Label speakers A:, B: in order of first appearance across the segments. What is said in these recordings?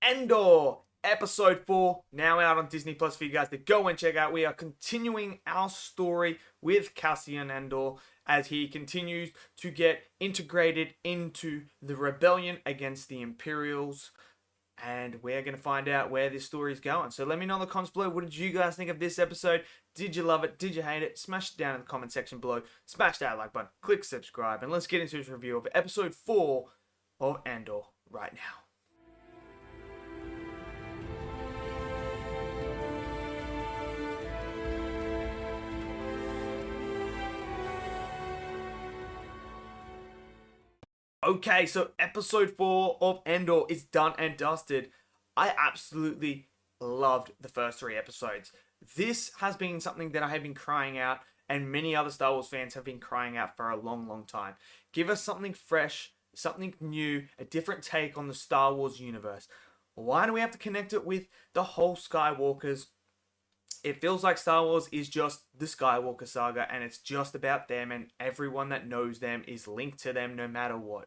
A: Andor, episode 4, now out on Disney Plus for you guys to go and check out. We are continuing our story with Cassian Andor as he continues to get integrated into the rebellion against the Imperials. And we're going to find out where this story is going. So let me know in the comments below, what did you guys think of this episode? Did you love it? Did you hate it? Smash it down in the comment section below. Smash that like button. Click subscribe. And let's get into this review of episode 4 of Andor right now. Okay, so episode 4 of Andor is done and dusted. I absolutely loved the first 3 episodes. This has been something that I have been crying out, and many other Star Wars fans have been crying out for a long, long time. Give us something fresh, something new, a different take on the Star Wars universe. Why do we have to connect it with the whole Skywalkers? It feels like Star Wars is just the Skywalker saga and it's just about them, and everyone that knows them is linked to them no matter what.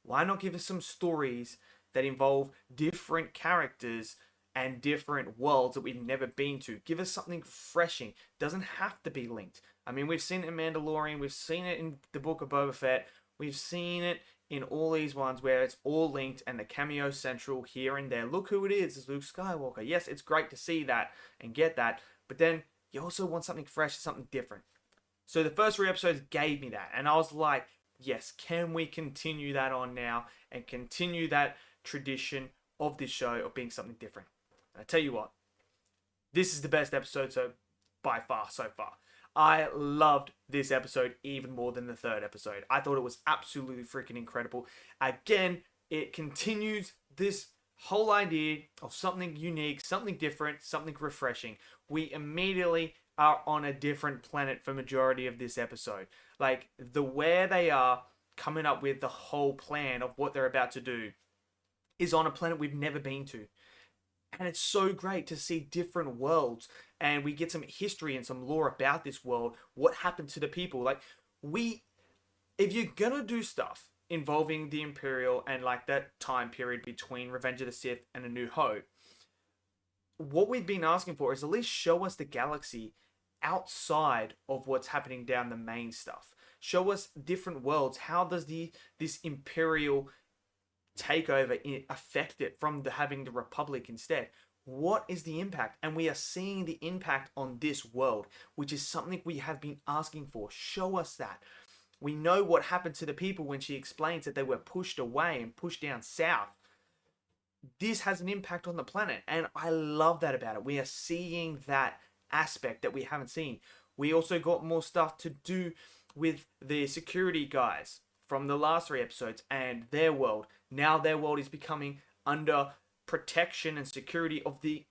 A: Why not give us some stories that involve different characters and different worlds that we've never been to? Give us something refreshing. Doesn't have to be linked. I mean, we've seen it in Mandalorian, we've seen it in the Book of Boba Fett, we've seen it in all these ones where it's all linked and the cameo central here and there. Look who it is, it's Luke Skywalker. Yes, it's great to see that and get that, but then you also want something fresh, something different. So the first 3 episodes gave me that, and I was like, yes, can we continue that on now and continue that tradition of this show of being something different? And I tell you what, this is the best episode so far. I loved this episode even more than the 3rd episode. I thought it was absolutely freaking incredible. Again, it continues this whole idea of something unique, something different, something refreshing. We immediately are on a different planet for majority of this episode. Like, the where they are coming up with the whole plan of what they're about to do is on a planet we've never been to. And it's so great to see different worlds, and we get some history and some lore about this world, what happened to the people. Like, if you're gonna do stuff involving the Imperial and like that time period between Revenge of the Sith and A New Hope, what we've been asking for is at least show us the galaxy outside of what's happening down the main stuff. Show us different worlds. How does this Imperial takeover affect it from having the Republic instead? What is the impact? And we are seeing the impact on this world, which is something we have been asking for. Show us that. We know what happened to the people when she explains that they were pushed away and pushed down south. This has an impact on the planet, and I love that about it. We are seeing that aspect that we haven't seen. We also got more stuff to do with the security guys from the last 3 episodes and their world. Now their world is becoming under protection and security of the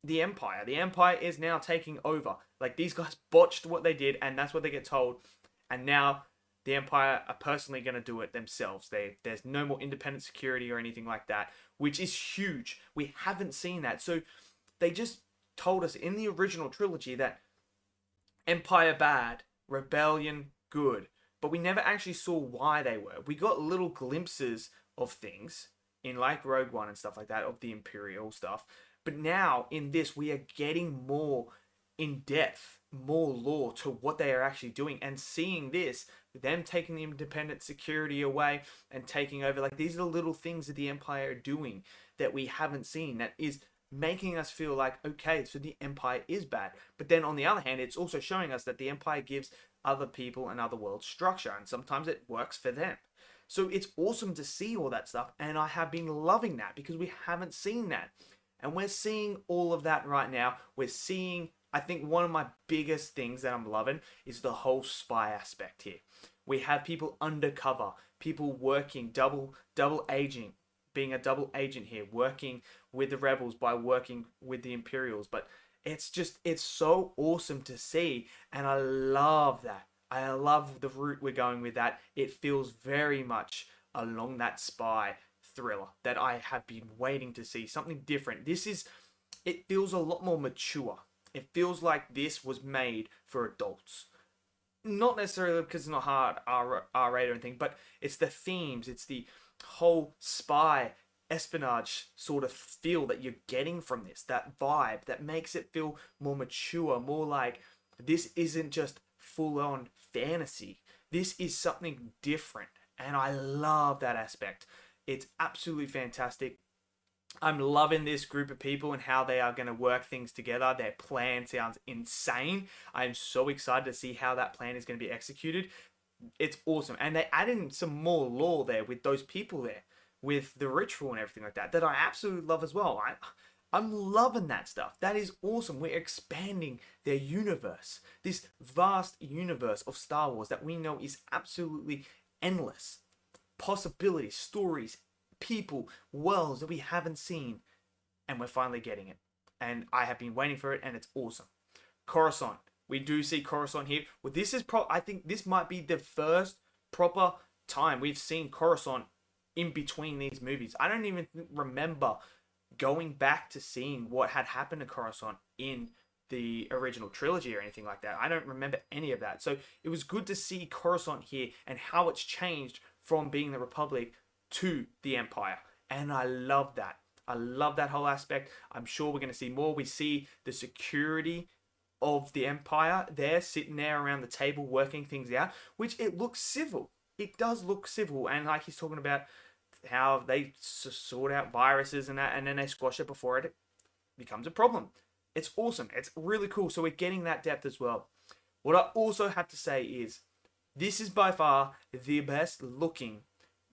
A: Empire. The Empire is now taking over. Like, these guys botched what they did, and that's what they get told. And now the Empire are personally going to do it themselves. There's no more independent security or anything like that, which is huge. We haven't seen that. So they just told us in the original trilogy that Empire bad, Rebellion good. But we never actually saw why they were. We got little glimpses of things in like Rogue One and stuff like that, of the Imperial stuff. But now in this, we are getting more in depth, more lore to what they are actually doing, and seeing this, them taking the independent security away and taking over. Like, these are the little things that the Empire are doing that we haven't seen, that is making us feel like, okay, so the Empire is bad. But then on the other hand, it's also showing us that the Empire gives other people and other worlds structure, and sometimes it works for them. So it's awesome to see all that stuff, and I have been loving that because we haven't seen that. And we're seeing all of that right now. We're seeing, I think one of my biggest things that I'm loving is the whole spy aspect here. We have people undercover, people working, double aging, being a double agent here, working with the rebels by working with the Imperials. But it's so awesome to see, and I love that. I love the route we're going with that. It feels very much along that spy thriller that I have been waiting to see. Something different. It feels a lot more mature. It feels like this was made for adults. Not necessarily because it's not hard R-rated or anything, but it's the themes, it's the whole spy espionage sort of feel that you're getting from this, that vibe that makes it feel more mature, more like this isn't just full on fantasy. This is something different. And I love that aspect. It's absolutely fantastic. I'm loving this group of people and how they are going to work things together. Their plan sounds insane. I'm so excited to see how that plan is going to be executed. It's awesome. And they add in some more lore there with those people there, with the ritual and everything like that, that I absolutely love as well. I'm loving that stuff. That is awesome. We're expanding their universe, this vast universe of Star Wars that we know is absolutely endless. Possibilities, stories, people, worlds that we haven't seen, and we're finally getting it. And I have been waiting for it, and it's awesome. Coruscant. We do see Coruscant here. Well, this is I think this might be the first proper time we've seen Coruscant in between these movies. I don't even remember going back to seeing what had happened to Coruscant in the original trilogy or anything like that. I don't remember any of that. So it was good to see Coruscant here and how it's changed from being the Republic to the Empire. And I love that. I love that whole aspect. I'm sure we're going to see more. We see the security of the Empire there, sitting there around the table, working things out, which it looks civil. It does look civil. And like he's talking about how they sort out viruses and that, and then they squash it before it becomes a problem. It's awesome. It's really cool. So we're getting that depth as well. What I also have to say is, this is by far the best looking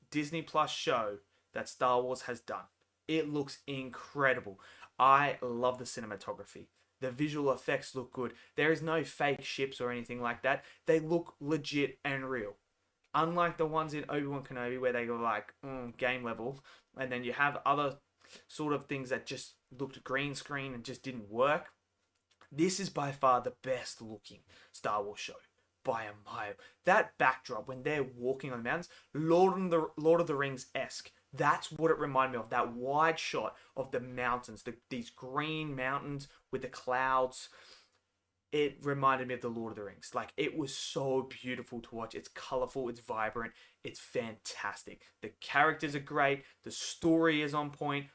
A: Disney Plus show that Star Wars has done. It looks incredible. I love the cinematography. The visual effects look good. There is no fake ships or anything like that. They look legit and real. Unlike the ones in Obi-Wan Kenobi where they go like game level, and then you have other sort of things that just looked green screen and just didn't work. This is by far the best looking Star Wars show by a mile. That backdrop when they're walking on the mountains, Lord of the Rings-esque. That's what it reminded me of. That wide shot of the mountains, these green mountains with the clouds. It reminded me of the Lord of the Rings. Like, it was so beautiful to watch. It's colorful, it's vibrant, it's fantastic. The characters are great, the story is on point.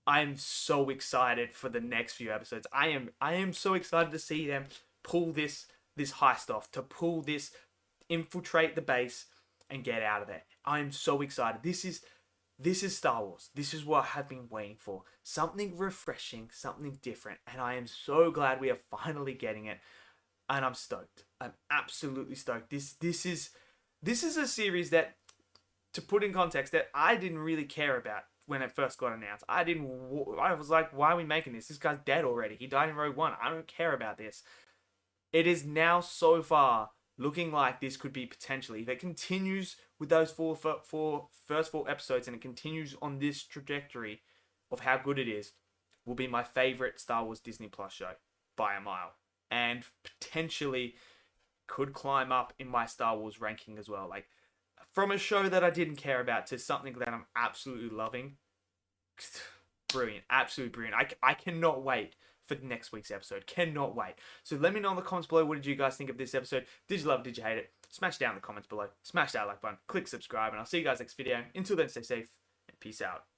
A: I'm so excited for the next few episodes. I am so excited to see them pull this heist off, to pull this, infiltrate the base and get out of there. I'm so excited. This is Star Wars. This is what I have been waiting for. Something refreshing, something different. And I am so glad we are finally getting it. And I'm stoked. I'm absolutely stoked. This is a series that, to put in context, that I didn't really care about when it first got announced. I was like, why are we making this? This guy's dead already. He died in Rogue One. I don't care about this. It is now so far looking like this could be potentially, if it continues with those first four episodes and it continues on this trajectory of how good it is, will be my favorite Star Wars Disney Plus show by a mile, and potentially could climb up in my Star Wars ranking as well. Like, from a show that I didn't care about to something that I'm absolutely loving. Brilliant, absolutely brilliant. I cannot wait for next week's episode. Cannot wait. So let me know in the comments below, what did you guys think of this episode? Did you love it? Did you hate it? Smash down in the comments below. Smash that like button. Click subscribe, and I'll see you guys next video. Until then, stay safe and peace out.